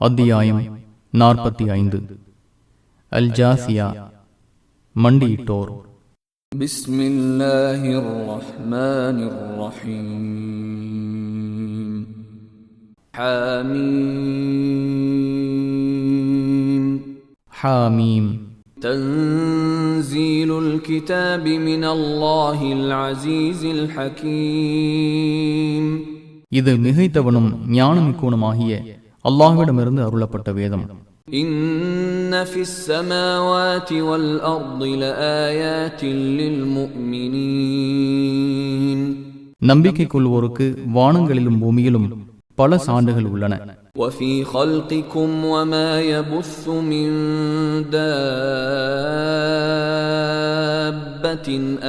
அத்தியாயம் 45. அல் ஜாசியா, மண்டியிட்டோர். பிஸ்மில்லாஹிர் ரஹ்மானிர் ரஹீம். ஹாமீம். ஹாமீம். தன்சீலுல் கிதாபி மினல்லாஹில் அஸீஸில் ஹகீம். இது மிகைத்தவனும் ஞானமிக்கவனுமாகிய அல்லாஹ்விடமிருந்து அருளப்பட்ட வேதம். இன்ன ஃபிஸ் ஸமாவாதி வல் அர்தி லஆயாத்தின் லில் முஃமினீன். நம்பிக்கை கொள்வோருக்கு வானங்களிலும் பூமியிலும் பல சான்றுகள் உள்ளன. வஃபீ ஹல்கிக்கும் வமா யபுஸ்ஸு மின் தாப்பத்தின்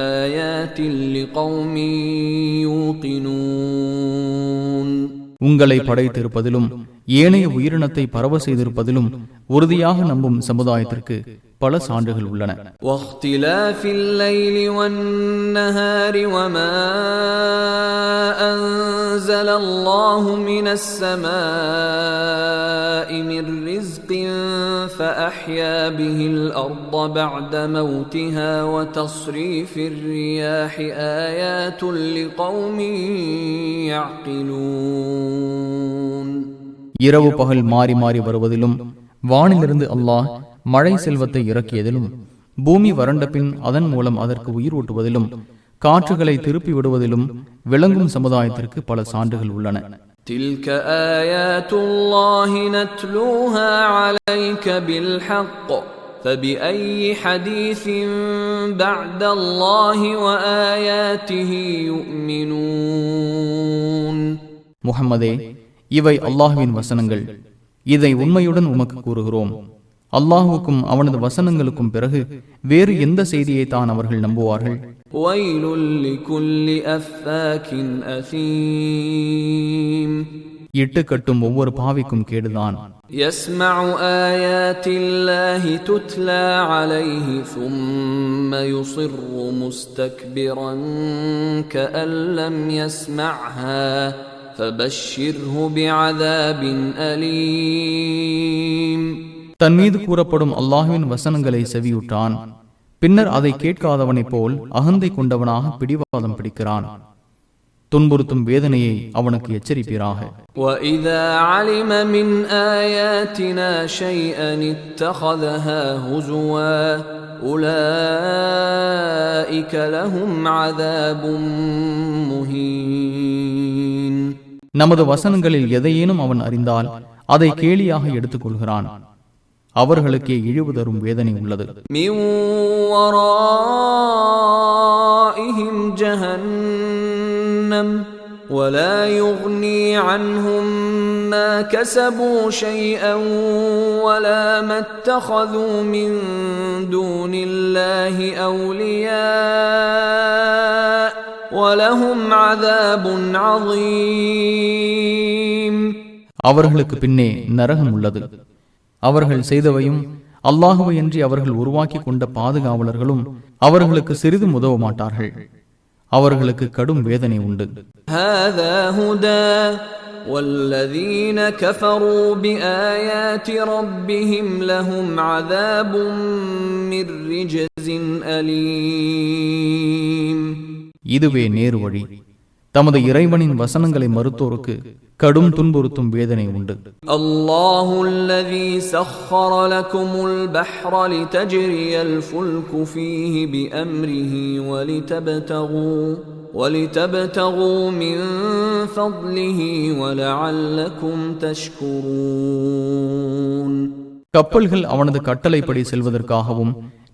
ஆயாத்தின் லிகௌமின் யூகினூன். உங்களை படைத்திருப்பதிலும் ஏனைய உயிரினத்தை பரவ செய்திருப்பதிலும் உறுதியாக நம்பும் சமுதாயத்திற்கு பல சான்றுகள் உள்ளன. வக்திலாஃபில் லைலி வன்னஹாரி வமா அன்ஸலல்லாஹு மினஸ் ஸமாஇ மிர் ரிஸ்கின் ஃபஅஹ்யா பிஹில் அர்த பஅத மௌதிஹா வதஸ்ரீஃபிர் ரியாஹி ஆயாத்துல் லிகௌமின் யஅகிலூன். இரவு பகல் மாறி மாறி வருவதிலும் வானிலிருந்து அல்லாஹ் மழை செல்வத்தை இறக்கியதிலும் பூமி வறண்ட பின் அதன் மூலம் அதற்கு உயிர் ஊட்டுவதிலும் காற்றுகளை திருப்பி விடுவதிலும் விளங்கும் சமுதாயத்திற்கு பல சான்றுகள் உள்ளன. தில்க ஆயாத்துல்லாஹி நத்லூஹா அலைக பில் ஹக் ஃபபிஐயி ஹதீஸின் பஅதல்லாஹி வ ஆயாத்திஹி யுமினூன். முஹம்மதே, இவை அல்லாஹ்வின் வசனங்கள். இதை உண்மையுடன் உமக்கு கூறுகிறோம். அல்லாஹுக்கும் அவனது வசனங்களுக்கும் பிறகு வேறு எந்த செய்தியை தான் அவர்கள் நம்புவார்கள்? வய்லுல் லிகுல்லி அஃபாக்கின் அஸீம். இட்டு கட்டும் ஒவ்வொரு பாவிக்கும் கேடுதான். யஸ்மஉ ஆயாத்தில்லாஹி துத்லா அலைஹி ثم யுஸிர்ரு முஸ்தக்பிரன் கஅன் லம் யஸ்மஅஹா ஃபபஷ்ஷிர்ஹு பிஅஸாபின் அலீம். தன் மீது கூறப்படும் அல்லாஹ்வின் வசனங்களை செவியுற்றான். பின்னர் அதை கேட்காதவனைப் போல் அகந்தை கொண்டவனாக பிடிவாதம் பிடிக்கிறான். துன்புறுத்தும் வேதனையை அவனுக்கு எச்சரிப்பீராக. وَإِذَا عَلِمَ مِنْ آيَاتِنَا شَيْئًا اتَّخَذَهَا هُزُوًا أُولَئِكَ لَهُمْ عَذَابٌ مُهِينٌ. நமது வசனங்களில் எதையேனும் அவன் அறிந்தால் அதை கேலியாக எடுத்துக் கொள்கிறான். அவர்களுக்கே இழிவு தரும் வேதனை உள்ளது. مِنْ وَرَائِهِمْ جَهَنَّمُ وَلَا يُغْنِي عَنْهُمْ مَا كَسَبُوا شَيْئًا وَلَا مَا اتَّخَذُوا مِنْ دُونِ اللَّهِ أَوْلِيَاءَ وَلَهُمْ عَذَابٌ عَظِيمٌ. அவர்களுக்கு பின்னே நரகம் உள்ளது. அவர்கள் செய்தவையும் அல்லாஹுவையன்றி அவர்கள் உருவாக்கி கொண்ட பாதுகாவலர்களும் அவர்களுக்கு சிறிதும் உதவ மாட்டார்கள். அவர்களுக்கு கடும் வேதனை உண்டு. ஹாதா ஹுதா வல்லதீன கஃபரூ பிஆயாத்தி ரப்பிஹிம் லஹும் அஸாபும் மிர் ரிஜ்ஸின் அலீம். இதுவே நேரு வழி. தமது இறைவனின் வசனங்களை மறுத்தோருக்கு கடும் துன்புறுத்தும் வேதனை உண்டு. அல்லாஹு அல்லதீ சஃஹர லகுமுல் பஹ்ர லிதஜ்ரியல் ஃபுல்கு ஃபீஹி பிஅம்ரிஹி வலிதப்தகூ மின் ஃபض்லிஹி வலஅல்லகும் தஷ்குரூன். கப்பல்கள் அவனது கட்டளைப்படி செல்வதற்காகவும்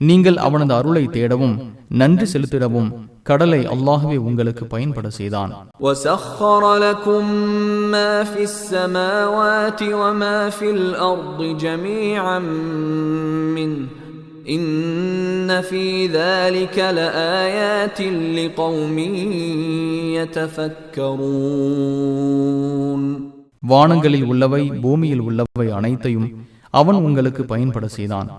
நீங்கள் அவனது அருளை தேடவும் நன்றி செலுத்திடவும் கடலை அல்லாஹ்வே உங்களுக்கு பயன்பட செய்தான். وَسَخَّرَ لَكُم مَّا فِي السَّمَاوَاتِ وَمَا فِي الْأَرْضِ جَمِيعًا مِّنْهُ إِنَّ فِي ذَلِكَ لَآيَاتٍ لِقَوْمٍ يَتَفَكَّرُونَ. வானங்களில் உள்ளவை பூமியில் உள்ளவை அனைத்தையும் அவன் உங்களுக்கு பயன்பட செய்தான்.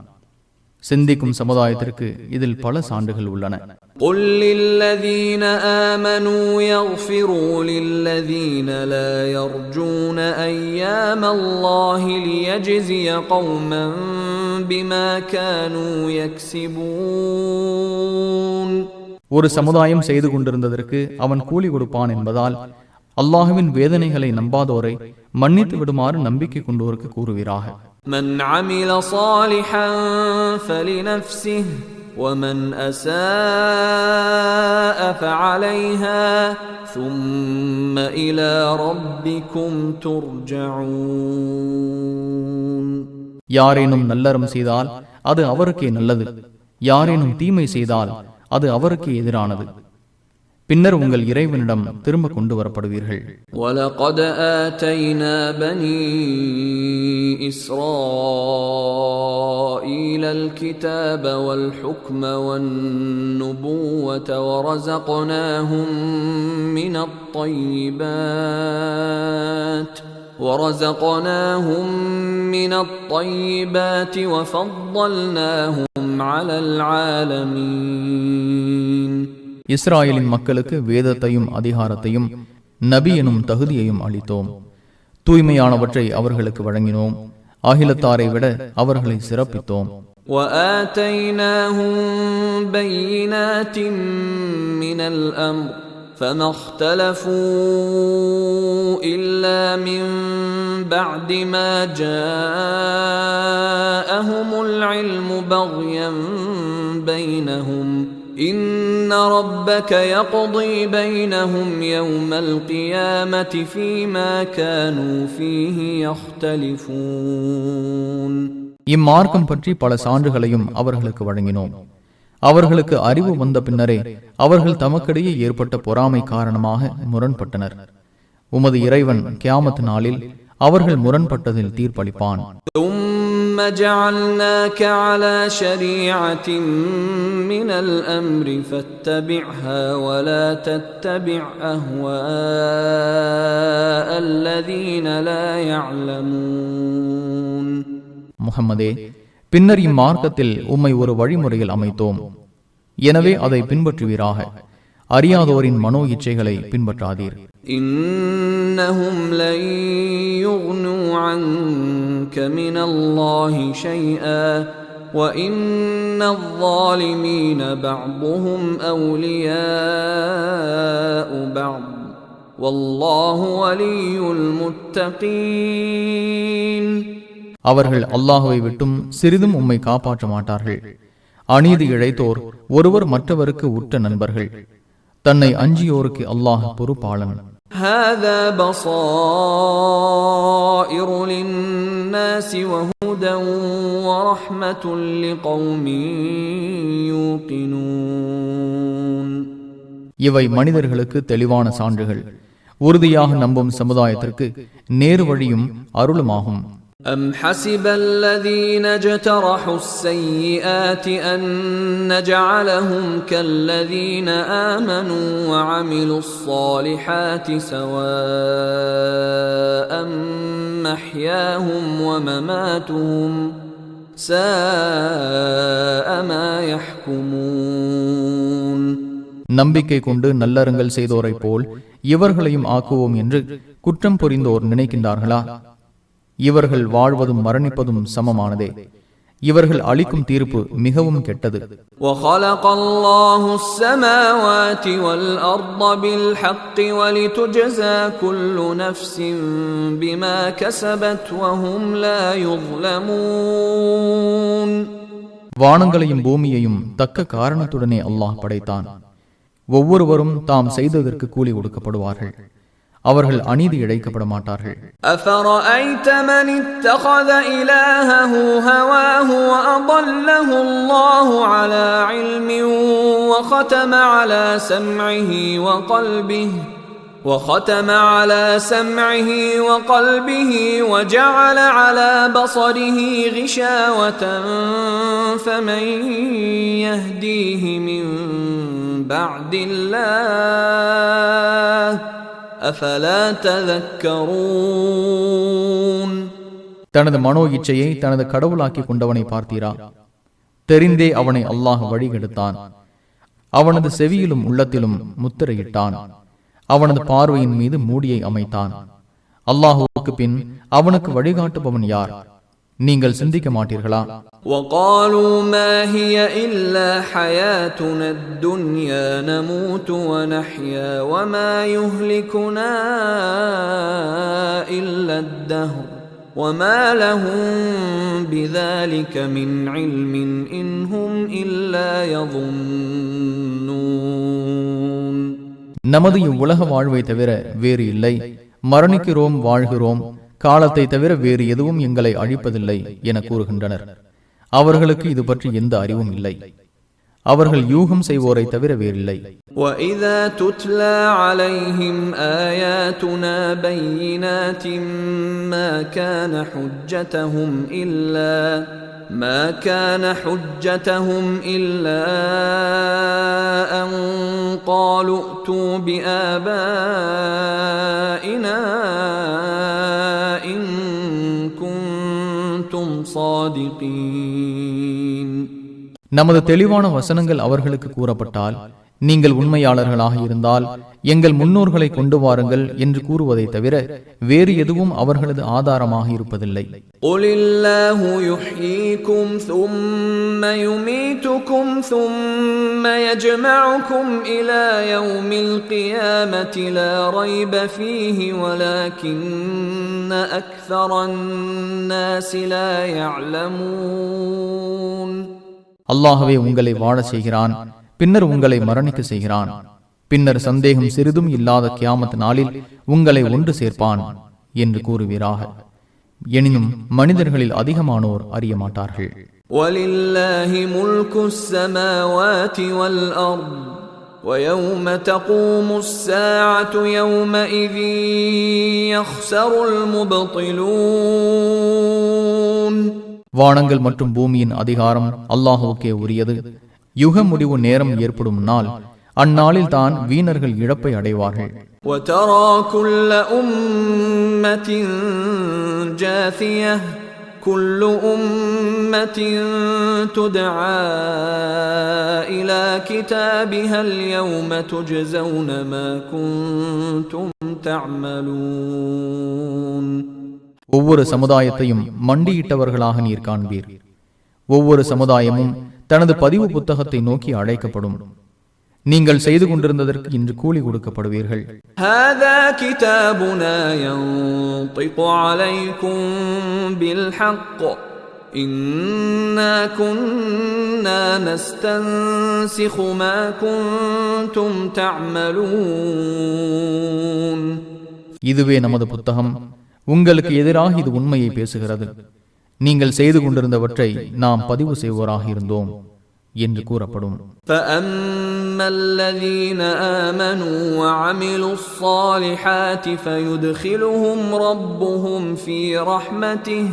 சிந்திக்கும் சமுதாயத்திற்கு இதில் பல சான்றுகள் உள்ளன. قُلْ لِلَّذِينَ آمَنُوا يَغْفِرُوا لِلَّذِينَ لَا يَرْجُونَ أَيَّامَ اللَّهِ لِيَجْزِيَ قَوْمًا بِمَا كَانُوا يَكْسِبُونَ. ஒரு சமுதாயம் செய்து கொண்டிருந்ததற்கு அவன் கூலி கொடுப்பான் என்பதால் அல்லாஹுவின் வேதனைகளை நம்பாதோரை மன்னித்து விடுமாறு நம்பிக்கை கொண்டோருக்கு கூறுவீராக. مَنْ عَمِلَ صَالِحًا فَلِنَفْسِهِ وَمَنْ أَسَاءَ فَعَلَيْهَا ثُمَّ إِلَى رَبِّكُمْ تُرْجَعُونَ. யாரேனும் நல்லறம் செய்தால் அது அவருக்கே நல்லது, யாரேனும் தீமை செய்தால் அது அவருக்கே எதிரானது. பின்னர் உங்கள் இறைவனிடம் திரும்ப கொண்டு வரப்படுவீர்கள். وَلَقَدْ آتَيْنَا بَنِي إِسْرَائِيلَ الْكِتَابَ وَالْحُكْمَ وَالنُّبُوَّةَ ورزقناهم من الطيبات وفضلناهم على العالمين. இஸ்ராயலின் மக்களுக்கு வேதத்தையும் அதிகாரத்தையும் நபி எனும் தகுதியையும் அளித்தோம். தூய்மையானவற்றை அவர்களுக்கு வழங்கினோம். அகிலத்தாரை விட அவர்களை சிறப்பித்தோம். وآتيناهم بينات من الأمر فما اختلفوا إلا من بعد ما جاءهم العلم بغيا بينهم إن ربك يقضي بينهم يوم القيامة فيما كانوا فيه يختلفون. இம்மார்க்கம் பற்றி பல சான்றுகளையும் அவர்களுக்கு வழங்கினோம். அவர்களுக்கு அறிவு வந்த பின்னரே அவர்கள் தமக்கிடையே ஏற்பட்ட பொறாமை காரணமாக முரண்பட்டனர். உமது இறைவன் கியாமத் நாளில் அவர்கள் முரண்பட்டதில் தீர்ப்பளிப்பான். ثم جعلناك على شريعة من الأمر فاتبعها ولا تتبع أهواء الذين لا يعلمون. முஹம்மதே, பின்னர் இம்மார்க்கத்தில் உம்மை ஒரு வழிமுறையில் அமைத்தோம். எனவே அதை பின்பற்றுவீராக. அறியாதோரின் மனோ இச்சைகளை பின்பற்றாதீர். இன்னஹும் லன் யுக்னூ அன்க மினல்லாஹி ஷைஆ வ இன்னல் ஸாலிமீன பஅதுஹும் அவ்லியாஉ பஅத் வல்லாஹு வலியுல் முத்தகீன். அவர்கள் அல்லாஹுவை விட்டும் சிறிதும் உம்மை காப்பாற்ற மாட்டார்கள். அநீதி இழைத்தோர் ஒருவர் மற்றவருக்கு உற்ற நண்பர்கள். தன்னை அஞ்சியோருக்கு அல்லாஹ் பொறுப்பாளன். ஹாதா பஸாயிரு லின்னாஸி வ ஹுதன் வ ரஹ்மத்துல் லிகௌமின் யூகினூன். இவை மனிதர்களுக்கு தெளிவான சான்றுகள், உறுதியாக நம்பும் சமுதாயத்திற்கு நேரு வழியும் அருளுமாகும். أم حسب الذين اجترحوا السيئات أن نجعلهم كالذين آمنوا وعملوا الصالحات سواء محياهم ومماتهم ساء ما يحكمون. நம்பிக்கை கொண்டு நல்லறங்கள் செய்தோரை போல் இவர்களையும் ஆக்குவோம் என்று குற்றம் புரிந்தோர் நினைக்கின்றார்களா? இவர்கள் வாழ்வதும் மரணிப்பதும் சமமானதே. இவர்கள் அளிக்கும் தீர்ப்பு மிகவும் கெட்டது. وَخَلَقَ اللَّهُ السَّمَاوَاتِ وَالْأَرْضَ بِالْحَقِّ وَلِتُجْزَى كُلُّ نَفْسٍ بِمَا كَسَبَتْ وَهُمْ لَا يُظْلَمُونَ. வானங்களையும் பூமியையும் தக்க காரணத்துடனே அல்லாஹ் படைத்தான். ஒவ்வொருவரும் தாம் செய்ததற்கு கூலி கொடுக்கப்படுவார்கள். அவர்கள் அநீதி இழைக்கப்பட மாட்டார்கள். أَفَرَأَيْتَ مَنِ اتَّخَذَ إِلَٰهَهُ هَوَاهُ وَأَضَلَّهُ اللَّهُ عَلَىٰ عِلْمٍ وَخَتَمَ عَلَىٰ سَمْعِهِ وَقَلْبِهِ وَجَعَلَ عَلَىٰ بَصَرِهِ غِشَاوَةً فَمَن يَهْدِيهِ مِن بَعْدِ اللَّهِ أَفَلَا تَذَكَّرُونَ. தனது மனோ இச்சையை தனது கடவுளாக்கி கொண்டவனை பார்த்தீரா? தெரிந்தே அவனை அல்லாஹ் வழிகெடுத்தான். அவனது செவியிலும் உள்ளத்திலும் முத்திரையிட்டான். அவனது பார்வையின் மீது மூடியை அமைத்தான். அல்லாஹுவுக்கு பின் அவனுக்கு வழிகாட்டுபவன் யார்? நீங்கள் சிந்திக்க மாட்டீர்களா? وَقَالُوا مَا هِيَ إِلَّا حَيَاتُنَا الدُّنْيَا نَمُوتُ وَنَحْيَا وَمَا يُهْلِكُنَا إِلَّا الدَّهْرُ وَمَا لَهُم بِذَلِكَ مِنْ عِلْمٍ إِنْ هُمْ إِلَّا يَظُنُّونَ. நமது இவ்வுலக வாழ்வை தவிர வேறு இல்லை. மரணிக்கிறோம், வாழ்கிறோம். காலத்தை தவிர வேறு எதுவும் எங்களை அழிப்பதில்லை என கூறுகின்றனர். அவர்களுக்கு இது பற்றி எந்த அறிவும் இல்லை. அவர்கள் யூகம் செய்வோரை தவிர வேறில்லை. وَإِذَا تُتْلَى عَلَيْهِمْ آيَاتُنَا بَيِّنَاتٍ ما كان حجتهم إلا أن قالوا ائتوا بآبائنا إن كنتم صادقين. நமது தெளிவான வசனங்கள் அவர்களுக்கு கூறப்பட்டால், நீங்கள் உண்மையாளர்களாக இருந்தால் எங்கள் முன்னோர்களை கொண்டு வாருங்கள் என்று கூறுவதை தவிர வேறு எதுவும் அவர்களது ஆதாரமாக இருப்பதில்லை. قُلِ اللَّهُ يُحْيِيكُمْ ثُمَّ يُمِيتُكُمْ ثُمَّ يَجْمَعُكُمْ إِلَى يَوْمِ الْقِيَامَةِ لَا رَيْبَ فِيهِ وَلَكِنَّ أَكْثَرَ النَّاسِ لَا يَعْلَمُونَ. அல்லாஹ்வே உங்களை வாழ செய்கிறான், பின்னர் உங்களை மரணிக்க செய்கிறான். பின்னர் சந்தேகம் சிறிதும் இல்லாத கியாமத் நாளில் உங்களை ஒன்று சேர்ப்பான் என்று கூறுவீராக. எனினும் மனிதர்களில் அதிகமானோர் அறிய மாட்டார்கள். وَلِلَّهِ مُلْكُ السَّمَاوَاتِ وَالْأَرْضِ وَيَوْمَ تَقُومُ السَّاعَةُ يَوْمَئِذٍ يَخْسَرُ الْمُبْطِلُونَ. வானங்கள் மற்றும் பூமியின் அதிகாரம் அல்லாஹுவுக்கே உரியது. யுக முடிவு நேரம் ஏற்படும் நாள், அந்நாளில் தான் வீணர்கள் இழப்பை அடைவார்கள். وَتَرَى كُلَّ أُمَّةٍ جَاثِيَةً كُلُّ أُمَّةٍ تُدْعَى إِلَى كِتَابِهَا الْيَوْمَ تُجْزَوْنَ مَا كُنتُمْ تَعْمَلُونَ. ஒவ்வொரு சமுதாயத்தையும் மண்டியிட்டவர்களாக நீர் காண்பீர். ஒவ்வொரு சமுதாயமும் தனது பதிவு புத்தகத்தை நோக்கி அழைக்கப்படும். நீங்கள் செய்து கொண்டிருந்ததற்கு இன்று கூலி கொடுக்கப்படுவீர்கள். هذا كتابنا ينطق عليكم بالحق إنا كنا نستنسخ ما كنتم تعملون. இதுவே நமது புத்தகம். உங்களுக்கு எதிராக இது உண்மையை பேசுகிறது. நீங்கள் செய்து கொண்டிருந்தவற்றை நாம் பதிவு செய்வோராக இருந்தோம் என்று கூறப்படும். فَأَمَّا الَّذِينَ آمَنُوا وَعَمِلُوا الصَّالِحَاتِ فَيُدْخِلُهُمْ رَبُّهُمْ فِي رَحْمَتِهِ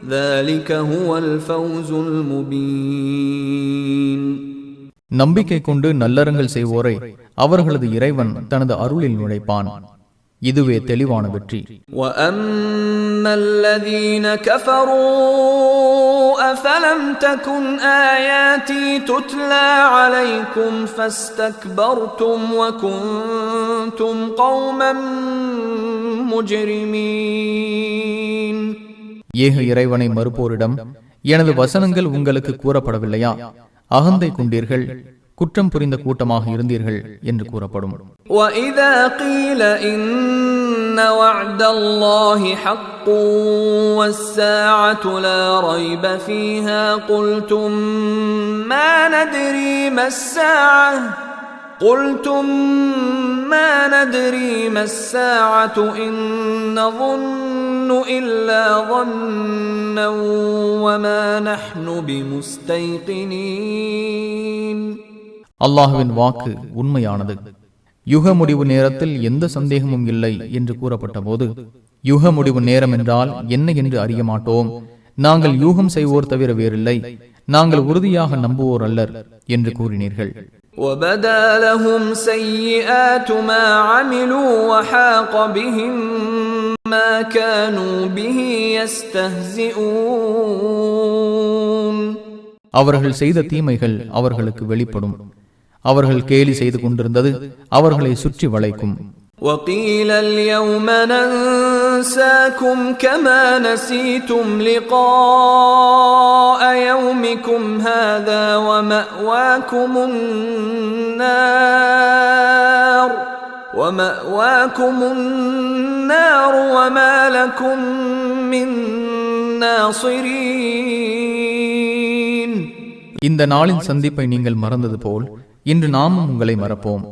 ذَلِكَ هُوَ الْفَوْزُ الْمُبِينُ. நம்பிக்கை கொண்டு நல்லறங்கள் செய்வோரை அவர்களது இறைவன் தனது அருளில் நுழைப்பான். இதுவே தெளிவான வெற்றி. وَأَمَّا الَّذِينَ كَفَرُوا أَفَلَمْ تَكُنْ آيَاتِي تُتْلَى عَلَيْكُمْ فَاسْتَكْبَرْتُمْ وَكُنْتُمْ قَوْمًا مُجْرِمِينَ. ஏக இறைவனை மறுப்போரிடம் எனது வசனங்கள் உங்களுக்கு கூறப்படவில்லையா? அகந்தை கொண்டீர்கள், குற்றம் புரிந்த கூட்டமாக இருந்தீர்கள் என்று கூறப்படும். وَإِذَا قِيلَ إِنَّ وَعْدَ اللَّهِ حَقٌّ وَالسَّاعَةُ لَا رَيْبَ فِيهَا قُلْتُمْ مَا نَدْرِي مَا السَّاعَةُ إِن نَّظُنُّ إِلَّا ظَنًّا وَمَا نَحْنُ بِمُسْتَيْقِنِينَ. அல்லாஹுவின் வாக்கு உண்மையானது. யுக முடிவு நேரத்தில் எந்த சந்தேகமும் இல்லை என்று கூறப்பட்ட போது, யுக முடிவு நேரம் என்றால் என்ன என்று அறிய மாட்டோம், நாங்கள் யூகம் செய்வோர் தவிர வேறில்லை, நாங்கள் உறுதியாக நம்புவோர் அல்லர் என்று கூறினீர்கள். وَبَدَا لَهُمْ سَيِّئَاتُ مَا عَمِلُوا وَحَاقَ بِهِمْ مَا كَانُوا بِهِ يَسْتَهْزِئُونَ. அவர்கள் செய்த தீமைகள் அவர்களுக்கு வெளிப்படும். அவர்கள் கேலி செய்து கொண்டிருந்தது அவர்களை சுற்றி வளைக்கும். وَقِيلَ الْيَوْمَ نَنْسَاكُمْ كَمَا نَسِيتُمْ لِقَاءَ يَوْمِكُمْ هَذَا وَمَأْوَاكُمُ النَّارُ وَمَا لَكُمْ مِنْ نَاصِرِينَ. இந்த நாளின் சந்திப்பை நீங்கள் மறந்தது போல் இன்று நாமும் உங்களை மறப்போம்.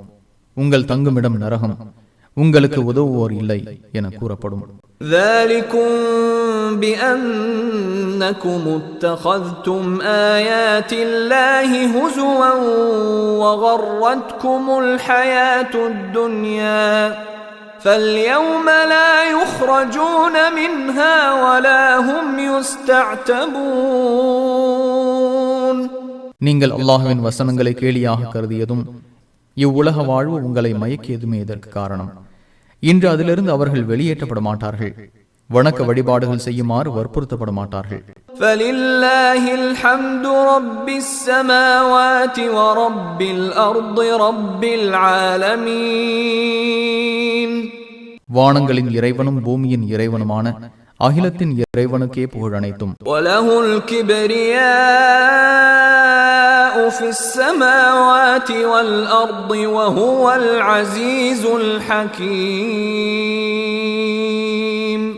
உங்கள் தங்குமிடம் நரகம், உங்களுக்கு உதவுவோர் இல்லை என கூறப்படும். ذَلِكُمْ بِأَنَّكُمُ اتَّخَذْتُمْ آيَاتِ اللَّهِ هُزُوًا وَغَرَّتْكُمُ الْحَيَاةُ الدُّنْيَا فَالْيَوْمَ لَا يُخْرَجُونَ مِنْهَا وَلَا هُمْ يُسْتَعْتَبُونَ. நீங்கள் அல்லாஹ்வின் வசனங்களை கேலியாக கருதியதும் இவ்வுலக வாழ்வு உங்களை மயக்கியதுமே இதற்கு காரணம். இன்று அதிலிருந்து அவர்கள் வெளியேற்றப்பட மாட்டார்கள். வணக்க வழிபாடுகள் செய்யுமாறு வற்புறுத்தப்பட மாட்டார்கள். فَلِلَّهِ الْحَمْدُ رَبِّ السَّمَاوَاتِ وَرَبِّ الْأَرْضِ رَبِّ الْعَالَمِينَ. வானங்களின் இறைவனும் பூமியின் இறைவனுமான அகிலத்தின் இறைவனுக்கே புகழ் அனைத்தும். وَلَهُ الْكِبْرِيَاءُ فِي السَّمَاوَاتِ وَالْأَرْضِ وَهُوَ الْعَزِيزُ الْحَكِيمُ.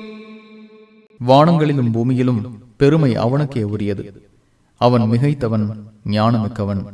வானங்களிலும் பூமியிலும் பெருமை அவனுக்கே உரியது. அவன் மிகைத்தவன், ஞானமிக்கவன்.